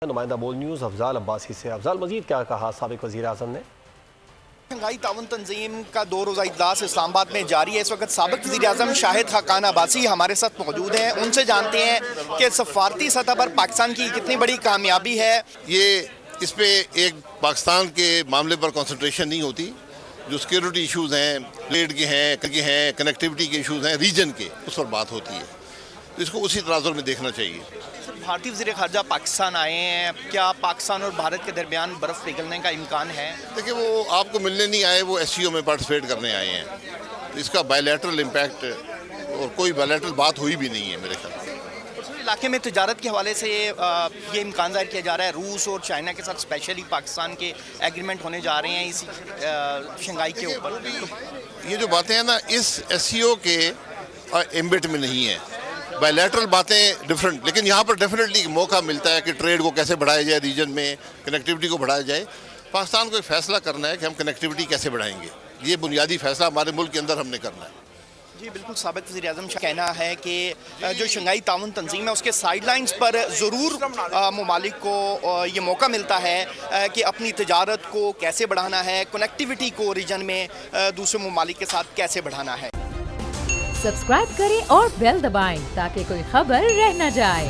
نمائندہ بول نیوز افضال عباسی سے۔ افضال، مزید کیا کہا سابق وزیر اعظم نے؟ شنگھائی تعاون تنظیم کا 2 روزہ اجلاس اسلام آباد میں جاری ہے۔ اس وقت سابق وزیر اعظم شاہد خاقان عباسی ہمارے ساتھ موجود ہیں۔ ان سے جانتے ہیں کہ سفارتی سطح پر پاکستان کی کتنی بڑی کامیابی ہے۔ اس پہ ایک پاکستان کے معاملے پر کنسنٹریشن نہیں ہوتی، جو سیکیورٹی ایشوز ہیں، ٹریڈ کے ہیں، کنیکٹیوٹی کے ایشوز ہیں، ریجن کے، اس پر بات ہوتی ہے، تو اس کو اسی تناظر میں دیکھنا چاہیے۔ بھارتی وزیر خارجہ پاکستان آئے ہیں، کیا پاکستان اور بھارت کے درمیان برف پگھلنے کا امکان ہے؟ دیکھیں، وہ آپ کو ملنے نہیں آئے، وہ ایس سی او میں پارٹیسپیٹ کرنے آئے ہیں، تو اس کا بائی لیٹرل امپیکٹ اور کوئی بائی لیٹرل بات ہوئی بھی نہیں ہے میرے خیال سے۔ علاقے میں تجارت کے حوالے سے یہ امکان ظاہر کیا جا رہا ہے روس اور چائنا کے ساتھ اسپیشلی پاکستان کے ایگریمنٹ ہونے جا رہے ہیں اسی شنگھائی کے اوپر۔ یہ جو باتیں ہیں نا، اس ایس سی او کے ایمبٹ میں نہیں ہیں، بائی لیٹرل باتیں ڈفرنٹ، لیکن یہاں پر ڈیفینیٹلی موقع ملتا ہے کہ ٹریڈ کو کیسے بڑھایا جائے، ریجن میں کنیکٹیوٹی کو بڑھایا جائے۔ پاکستان کو ایک فیصلہ کرنا ہے کہ ہم کنیکٹیوٹی کیسے بڑھائیں گے، یہ بنیادی فیصلہ ہمارے ملک کے اندر ہم نے کرنا ہے۔ جی بالکل، سابق وزیر اعظم کا کہنا ہے کہ جو شنگھائی تعاون تنظیم ہے اس کے سائیڈ لائنز پر ضرور ممالک کو یہ موقع ملتا ہے کہ اپنی تجارت کو کیسے بڑھانا ہے، کنیکٹیوٹی کو ریجن میں دوسرے ممالک کے ساتھ کیسے بڑھانا ہے۔ سبسکرائب کریں اور بیل دبائیں تاکہ کوئی خبر رہ نہ جائے۔